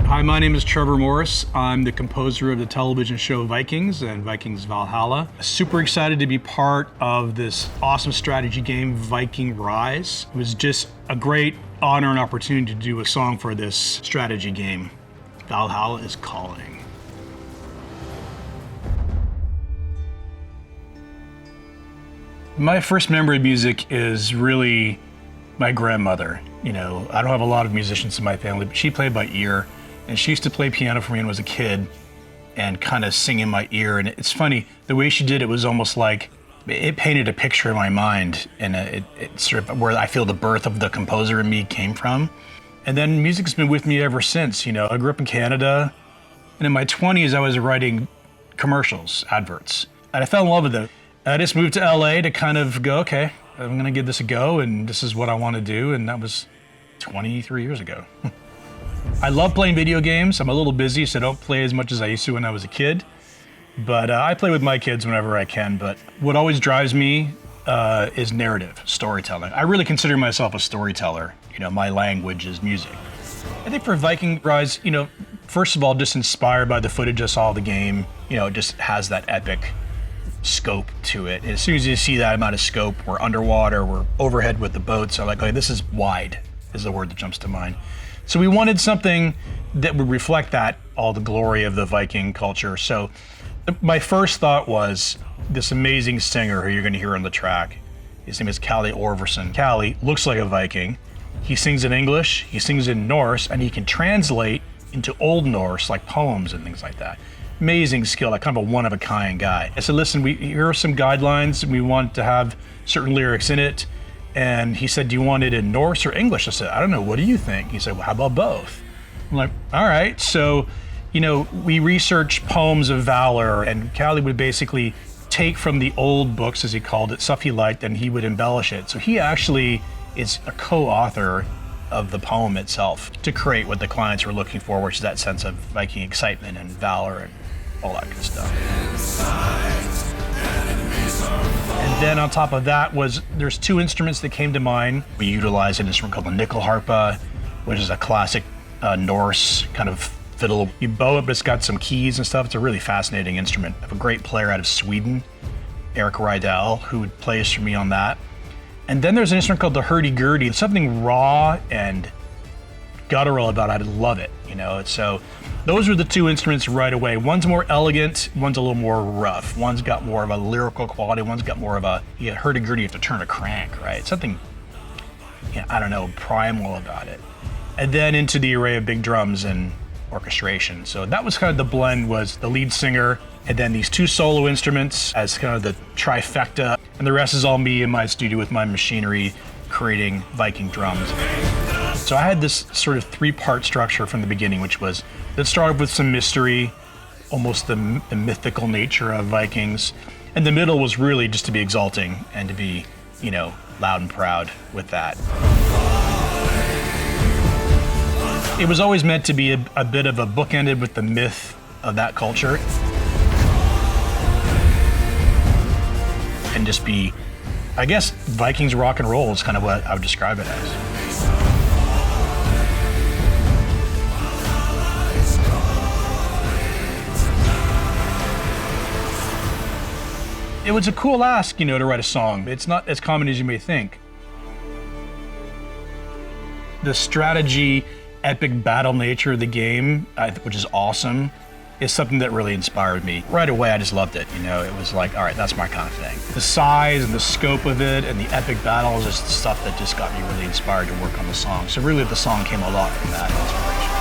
Hi, my name is Trevor Morris. I'm the composer of the television show Vikings and Vikings Valhalla. Super excited to be part of this awesome strategy game, Viking Rise. It was just a great honor and opportunity to do a song for this strategy game. Valhalla is calling. My first memory of music is really my grandmother. You know, I don't have a lot of musicians in my family, but she played by ear. And she used to play piano for me when I was a kid and kind of sing in my ear. And it's funny, the way she did it was almost like, it painted a picture in my mind, and it sort of where I feel the birth of the composer in me came from. And then music's been with me ever since. You know, I grew up in Canada, and in my 20s I was writing commercials, adverts, and I fell in love with it. I just moved to LA to kind of go, okay, I'm gonna give this a go, and this is what I want to do, and that was 23 years ago. I love playing video games. I'm a little busy, so I don't play as much as I used to when I was a kid. But I play with my kids whenever I can. But what always drives me is narrative, storytelling. I really consider myself a storyteller. You know, my language is music. I think for Viking Rise, you know, first of all, just inspired by the footage I saw of the game. You know, it just has that epic scope to it. And as soon as you see that amount of scope, we're underwater, we're overhead with the boats. I'm like, okay, this is wide, is the word that jumps to mind. So we wanted something that would reflect that, all the glory of the Viking culture. So my first thought was this amazing singer who you're gonna hear on the track. His name is Kalle Orverson. Kalle looks like a Viking. He sings in English, he sings in Norse, and he can translate into Old Norse, like poems and things like that. Amazing skill, like kind of a one-of-a-kind guy. I said, listen, here are some guidelines. We want to have certain lyrics in it. And he said, do you want it in Norse or English? I said, I don't know, what do you think? He said, well, how about both? I'm like, all right. So, you know, we researched poems of valor, and Kalle would basically take from the old books, as he called it, stuff he liked, and he would embellish it. So he actually is a co-author of the poem itself to create what the clients were looking for, which is that sense of Viking excitement and valor and all that good stuff. And then on top of that there's two instruments that came to mind. We utilized an instrument called the nyckelharpa, which is a classic Norse kind of fiddle. You bow it, but it's got some keys and stuff. It's a really fascinating instrument. I have a great player out of Sweden, Eric Rydell, who plays for me on that. And then there's an instrument called the hurdy-gurdy. Something raw and guttural about it. I love it, you know. So those are the two instruments right away. One's more elegant, one's a little more rough. One's got more of a lyrical quality, one's got more of a, hurdy-gurdy, you have to turn a crank, right? Something, I don't know, primal about it. And then into the array of big drums and orchestration. So that was kind of the blend, was the lead singer, and then these two solo instruments as kind of the trifecta. And the rest is all me in my studio with my machinery creating Viking drums. So I had this sort of three-part structure from the beginning, which was, let's start with some mystery, almost the mythical nature of Vikings. And the middle was really just to be exalting and to be, you know, loud and proud with that. It was always meant to be a bit of a bookended with the myth of that culture. And just be, I guess, Vikings rock and roll is kind of what I would describe it as. It was a cool ask, you know, to write a song. It's not as common as you may think. The strategy, epic battle nature of the game, which is awesome, is something that really inspired me. Right away, I just loved it, you know. It was like, all right, that's my kind of thing. The size and the scope of it and the epic battles is stuff that just got me really inspired to work on the song. So really, the song came a lot from that inspiration.